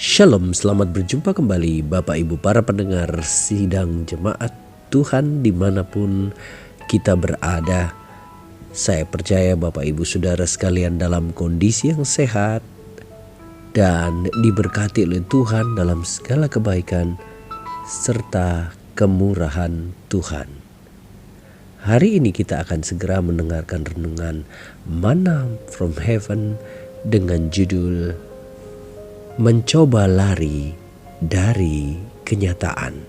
Shalom, selamat berjumpa kembali Bapak Ibu para pendengar sidang jemaat Tuhan dimanapun kita berada. Saya percaya Bapak Ibu Saudara sekalian dalam kondisi yang sehat dan diberkati oleh Tuhan dalam segala kebaikan serta kemurahan Tuhan. Hari ini kita akan segera mendengarkan renungan Manna from Heaven dengan judul Mencoba lari dari kenyataan.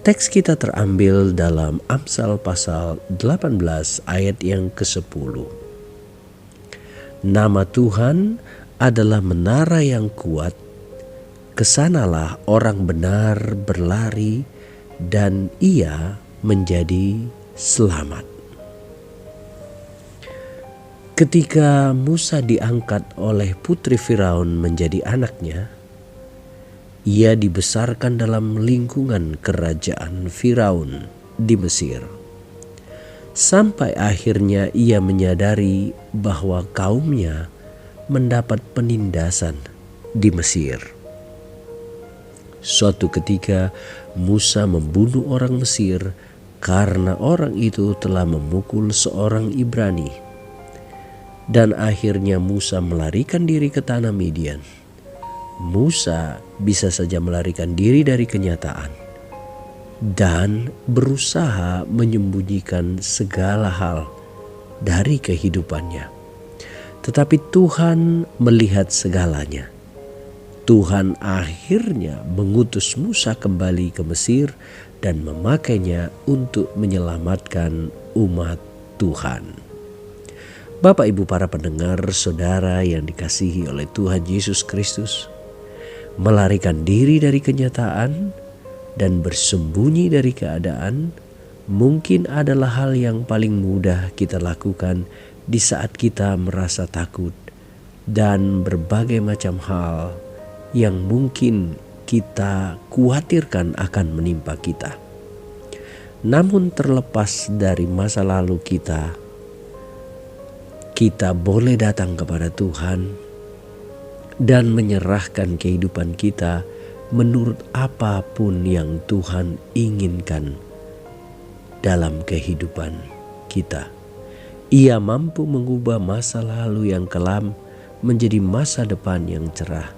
Teks kita terambil dalam Amsal pasal 18 ayat yang ke-10. Nama Tuhan adalah menara yang kuat, kesanalah orang benar berlari dan ia menjadi selamat. Ketika Musa diangkat oleh putri Firaun menjadi anaknya, ia dibesarkan dalam lingkungan kerajaan Firaun di Mesir. Sampai akhirnya ia menyadari bahwa kaumnya mendapat penindasan di Mesir. Suatu ketika Musa membunuh orang Mesir karena orang itu telah memukul seorang Ibrani. Dan akhirnya Musa melarikan diri ke tanah Midian. Musa bisa saja melarikan diri dari kenyataan dan berusaha menyembunyikan segala hal dari kehidupannya. Tetapi Tuhan melihat segalanya. Tuhan akhirnya mengutus Musa kembali ke Mesir dan memakainya untuk menyelamatkan umat Tuhan. Bapak Ibu para pendengar saudara yang dikasihi oleh Tuhan Yesus Kristus, melarikan diri dari kenyataan dan bersembunyi dari keadaan mungkin adalah hal yang paling mudah kita lakukan di saat kita merasa takut dan berbagai macam hal yang mungkin kita khawatirkan akan menimpa kita. Namun terlepas dari masa lalu kita boleh datang kepada Tuhan dan menyerahkan kehidupan kita menurut apapun yang Tuhan inginkan dalam kehidupan kita. Ia mampu mengubah masa lalu yang kelam menjadi masa depan yang cerah.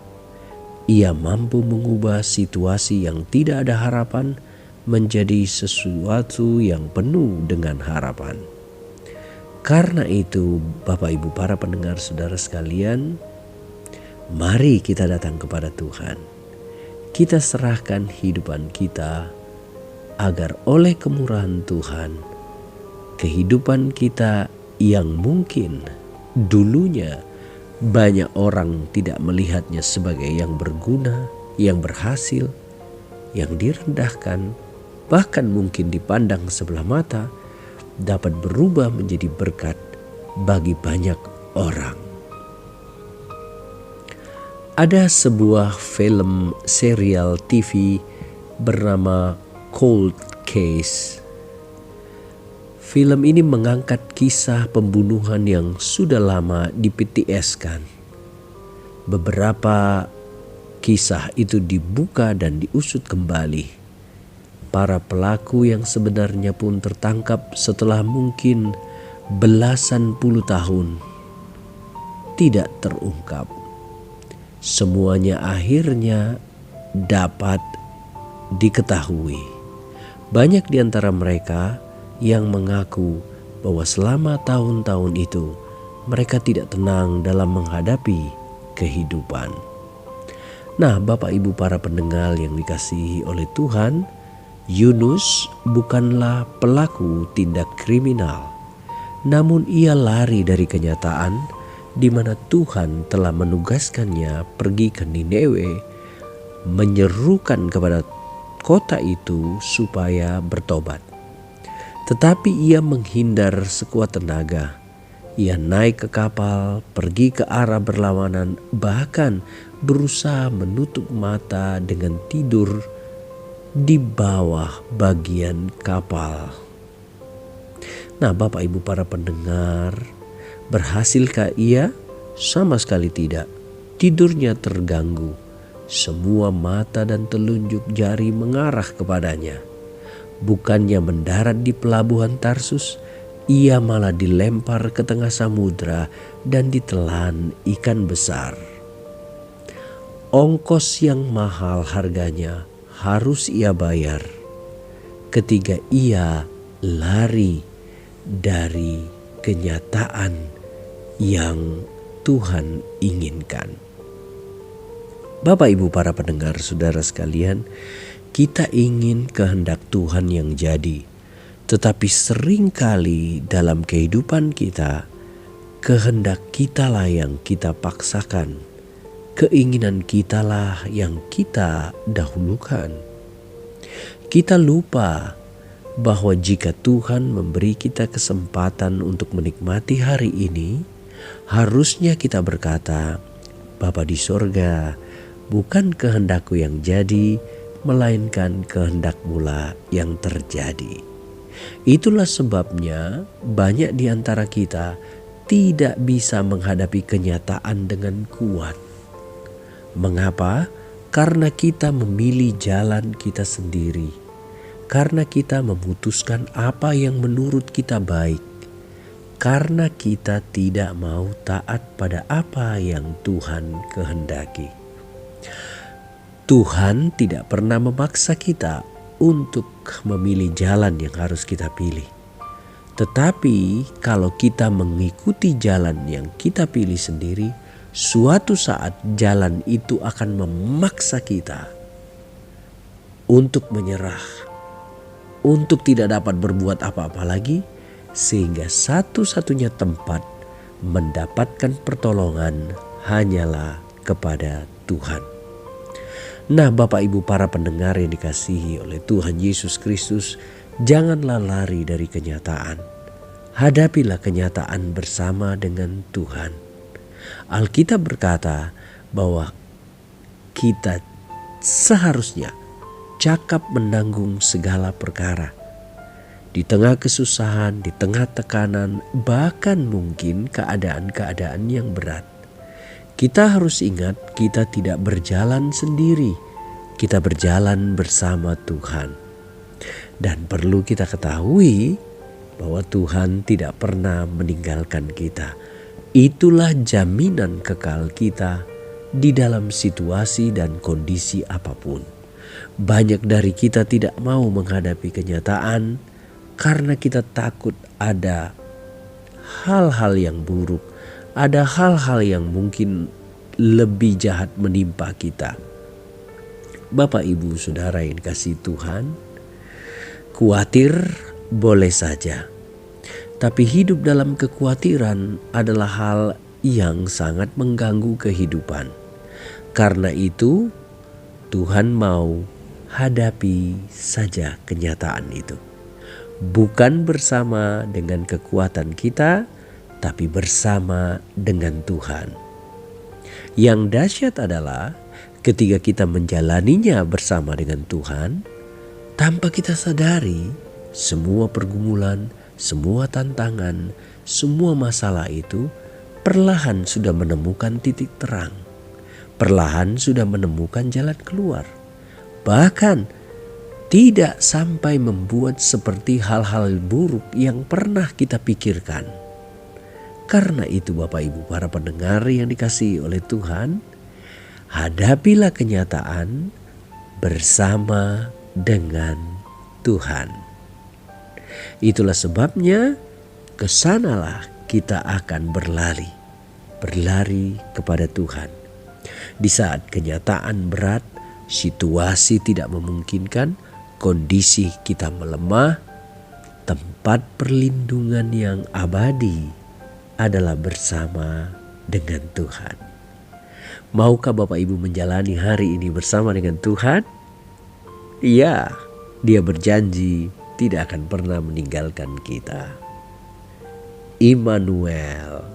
Ia mampu mengubah situasi yang tidak ada harapan menjadi sesuatu yang penuh dengan harapan. Karena itu, Bapak Ibu para pendengar saudara sekalian, mari kita datang kepada Tuhan. Kita serahkan hidupan kita agar oleh kemurahan Tuhan, kehidupan kita yang mungkin dulunya banyak orang tidak melihatnya sebagai yang berguna, yang berhasil, yang direndahkan, bahkan mungkin dipandang sebelah mata, dapat berubah menjadi berkat bagi banyak orang. Ada sebuah film serial TV bernama Cold Case. Film ini mengangkat kisah pembunuhan yang sudah lama di-PTS-kan. Beberapa kisah itu dibuka dan diusut kembali. Para pelaku yang sebenarnya pun tertangkap setelah mungkin belasan puluh tahun tidak terungkap. Semuanya akhirnya dapat diketahui. Banyak di antara mereka yang mengaku bahwa selama tahun-tahun itu mereka tidak tenang dalam menghadapi kehidupan. Nah, Bapak Ibu para pendengar yang dikasihi oleh Tuhan, Yunus bukanlah pelaku tindak kriminal, namun ia lari dari kenyataan di mana Tuhan telah menugaskannya pergi ke Niniwe, menyerukan kepada kota itu supaya bertobat. Tetapi ia menghindar sekuat tenaga. Ia naik ke kapal, pergi ke arah berlawanan, bahkan berusaha menutup mata dengan tidur di bawah bagian kapal. Nah, Bapak Ibu para pendengar, berhasilkah ia? Sama sekali tidak. tidurnya terganggu. Semua mata dan telunjuk jari mengarah kepadanya. Bukannya mendarat di pelabuhan Tarsus, ia malah dilempar ke tengah samudra dan ditelan ikan besar. Ongkos yang mahal harganya harus ia bayar ketika ia lari dari kenyataan yang Tuhan inginkan. Bapak Ibu para pendengar, saudara sekalian, kita ingin kehendak Tuhan yang jadi. Tetapi seringkali dalam kehidupan kita, kehendak kitalah yang kita paksakan. Keinginan kitalah yang kita dahulukan. Kita lupa bahwa jika Tuhan memberi kita kesempatan untuk menikmati hari ini, harusnya kita berkata, Bapa di sorga, bukan kehendakku yang jadi, melainkan kehendak-Mu yang terjadi. Itulah sebabnya banyak di antara kita tidak bisa menghadapi kenyataan dengan kuat. Mengapa? Karena kita memilih jalan kita sendiri. Karena kita memutuskan apa yang menurut kita baik. Karena kita tidak mau taat pada apa yang Tuhan kehendaki. Tuhan tidak pernah memaksa kita untuk memilih jalan yang harus kita pilih. Tetapi kalau kita mengikuti jalan yang kita pilih sendiri, suatu saat jalan itu akan memaksa kita untuk menyerah, untuk tidak dapat berbuat apa-apa lagi, sehingga satu-satunya tempat mendapatkan pertolongan hanyalah kepada Tuhan. Nah, Bapak Ibu para pendengar yang dikasihi oleh Tuhan Yesus Kristus, janganlah lari dari kenyataan. Hadapilah kenyataan bersama dengan Tuhan. Alkitab berkata bahwa kita seharusnya cakap menanggung segala perkara. Di tengah kesusahan, di tengah tekanan, bahkan mungkin keadaan-keadaan yang berat. Kita harus ingat kita tidak berjalan sendiri. Kita berjalan bersama Tuhan. Dan perlu kita ketahui bahwa Tuhan tidak pernah meninggalkan kita. Itulah jaminan kekal kita di dalam situasi dan kondisi apapun. Banyak dari kita tidak mau menghadapi kenyataan karena kita takut ada hal-hal yang buruk, ada hal-hal yang mungkin lebih jahat menimpa kita. Bapak, Ibu, Saudara yang dikasihi Tuhan, khawatir boleh saja. Tapi hidup dalam kekhawatiran adalah hal yang sangat mengganggu kehidupan. Karena itu Tuhan mau hadapi saja kenyataan itu. Bukan bersama dengan kekuatan kita, tapi bersama dengan Tuhan. Yang dahsyat adalah ketika kita menjalaninya bersama dengan Tuhan, tanpa kita sadari semua pergumulan, semua tantangan, semua masalah itu perlahan sudah menemukan titik terang. Perlahan sudah menemukan jalan keluar. Bahkan tidak sampai membuat seperti hal-hal buruk yang pernah kita pikirkan. Karena itu Bapak Ibu para pendengar yang dikasihi oleh Tuhan, hadapilah kenyataan bersama dengan Tuhan. Itulah sebabnya kesanalah kita akan berlari kepada Tuhan. Di saat kenyataan berat, situasi tidak memungkinkan, kondisi kita melemah, tempat perlindungan yang abadi adalah bersama dengan Tuhan. Maukah Bapak Ibu menjalani hari ini bersama dengan Tuhan? Iya, Dia berjanji tidak akan pernah meninggalkan kita. Immanuel,